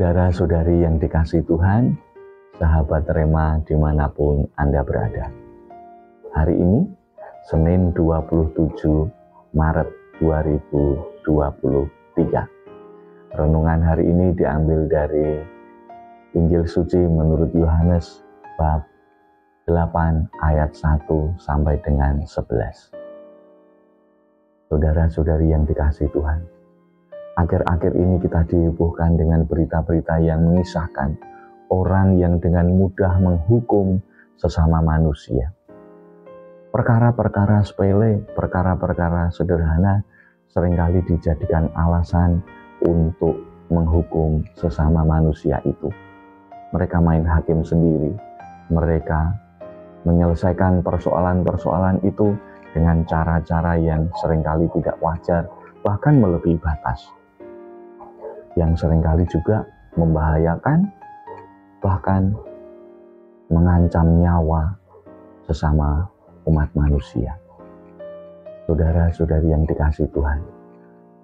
Saudara-saudari yang dikasihi Tuhan, sahabat Rema dimanapun Anda berada. Hari ini, Senin 27 Maret 2023. Renungan hari ini diambil dari Injil Suci menurut Yohanes bab 8 ayat 1 sampai dengan 11. Saudara-saudari yang dikasihi Tuhan, akhir-akhir ini kita dihebohkan dengan berita-berita yang mengisahkan orang yang dengan mudah menghukum sesama manusia. Perkara-perkara sepele, perkara-perkara sederhana seringkali dijadikan alasan untuk menghukum sesama manusia itu. Mereka main hakim sendiri, mereka menyelesaikan persoalan-persoalan itu dengan cara-cara yang seringkali tidak wajar, bahkan melebihi batas, yang seringkali juga membahayakan, bahkan mengancam nyawa sesama umat manusia. Saudara-saudari yang dikasihi Tuhan,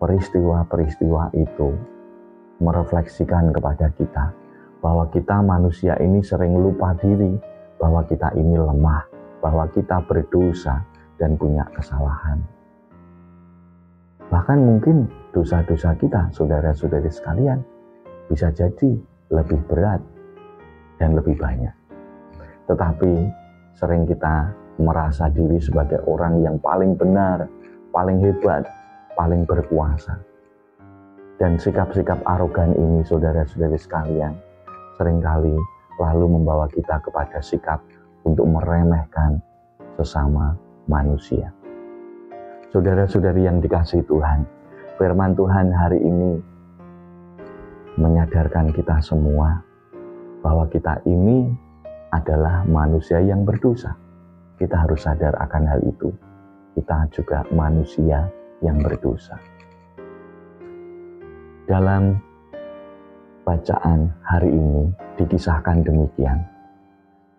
peristiwa-peristiwa itu merefleksikan kepada kita bahwa kita manusia ini sering lupa diri, bahwa kita ini lemah, bahwa kita berdosa dan punya kesalahan. Bahkan mungkin dosa-dosa kita, saudara-saudari sekalian, bisa jadi lebih berat dan lebih banyak. Tetapi sering kita merasa diri sebagai orang yang paling benar, paling hebat, paling berkuasa. Dan sikap-sikap arogan ini, saudara-saudari sekalian, seringkali lalu membawa kita kepada sikap untuk meremehkan sesama manusia. Saudara-saudari yang dikasihi Tuhan, firman Tuhan hari ini menyadarkan kita semua bahwa kita ini adalah manusia yang berdosa. Kita harus sadar akan hal itu. Kita juga manusia yang berdosa. Dalam bacaan hari ini dikisahkan demikian.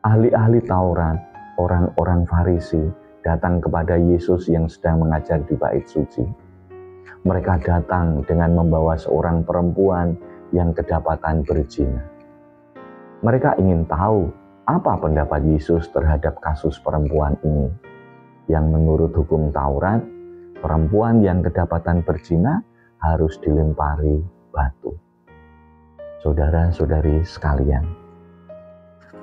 Ahli-ahli Taurat, orang-orang Farisi, datang kepada Yesus yang sedang mengajar di bait suci. Mereka datang dengan membawa seorang perempuan yang kedapatan berzina. Mereka ingin tahu apa pendapat Yesus terhadap kasus perempuan ini, yang menurut hukum Taurat, perempuan yang kedapatan berzina harus dilempari batu. Saudara-saudari sekalian,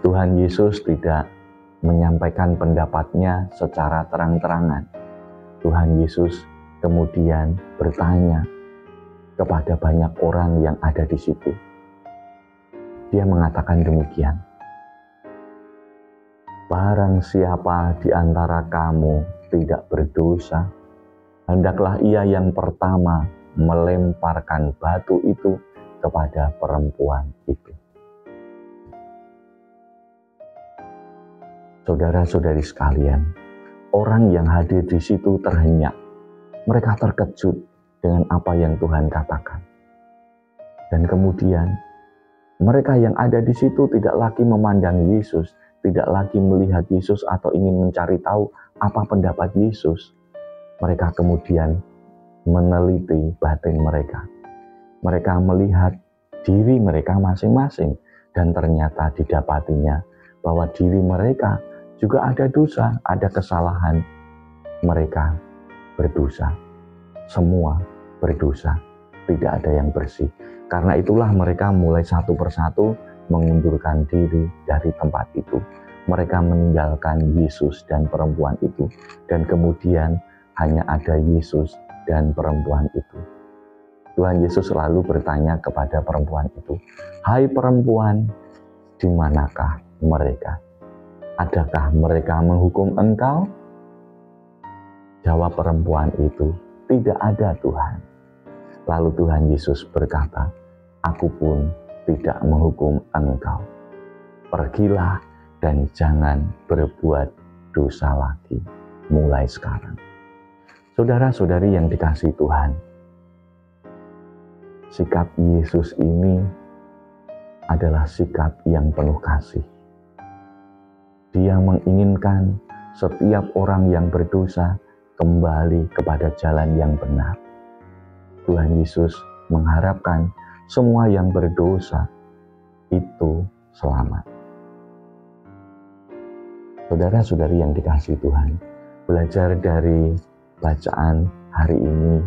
Tuhan Yesus tidak menyampaikan pendapatnya secara terang-terangan. Tuhan Yesus kemudian bertanya kepada banyak orang yang ada di situ. Dia mengatakan demikian, "Barang siapa di antara kamu tidak berdosa, hendaklah ia yang pertama melemparkan batu itu kepada perempuan itu." Saudara-saudari sekalian, orang yang hadir di situ terhenyak. Mereka terkejut dengan apa yang Tuhan katakan. Dan kemudian, mereka yang ada di situ tidak lagi memandang Yesus, tidak lagi melihat Yesus atau ingin mencari tahu apa pendapat Yesus. Mereka kemudian meneliti batin mereka. Mereka melihat diri mereka masing-masing, dan ternyata didapatinya bahwa diri mereka juga ada dosa, ada kesalahan. Mereka berdosa. Semua berdosa. Tidak ada yang bersih. Karena itulah mereka mulai satu persatu mengundurkan diri dari tempat itu. Mereka meninggalkan Yesus dan perempuan itu. Dan kemudian hanya ada Yesus dan perempuan itu. Tuhan Yesus selalu bertanya kepada perempuan itu, "Hai perempuan, di manakah mereka? Adakah mereka menghukum engkau?" Jawab perempuan itu, "Tidak ada, Tuhan." Lalu Tuhan Yesus berkata, "Aku pun tidak menghukum engkau. Pergilah dan jangan berbuat dosa lagi mulai sekarang." Saudara-saudari yang dikasihi Tuhan, sikap Yesus ini adalah sikap yang penuh kasih. Dia menginginkan setiap orang yang berdosa kembali kepada jalan yang benar. Tuhan Yesus mengharapkan semua yang berdosa itu selamat. Saudara-saudari yang dikasihi Tuhan, belajar dari bacaan hari ini,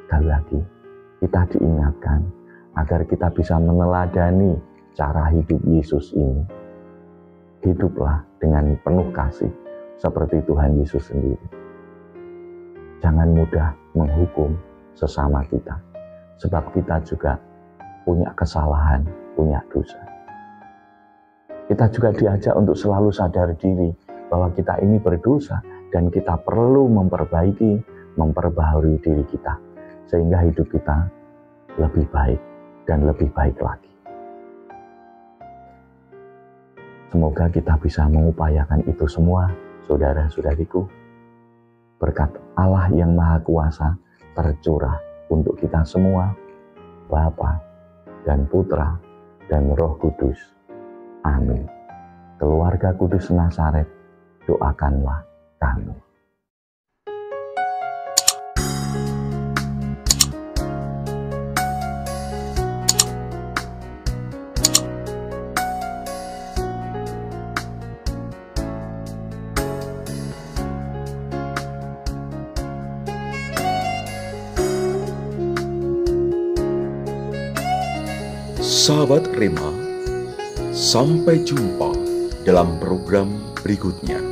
sekali lagi kita diingatkan agar kita bisa meneladani cara hidup Yesus ini. Hiduplah dengan penuh kasih seperti Tuhan Yesus sendiri. Jangan mudah menghukum sesama kita, sebab kita juga punya kesalahan, punya dosa. Kita juga diajak untuk selalu sadar diri bahwa kita ini berdosa dan kita perlu memperbaiki, memperbaharui diri kita sehingga hidup kita lebih baik dan lebih baik lagi. Semoga kita bisa mengupayakan itu semua, saudara-saudariku. Berkat Allah yang Maha Kuasa tercurah untuk kita semua, Bapa dan Putra dan Roh Kudus. Amin. Keluarga Kudus Nazaret, doakanlah kami. Sahabat Rema, sampai jumpa dalam program berikutnya.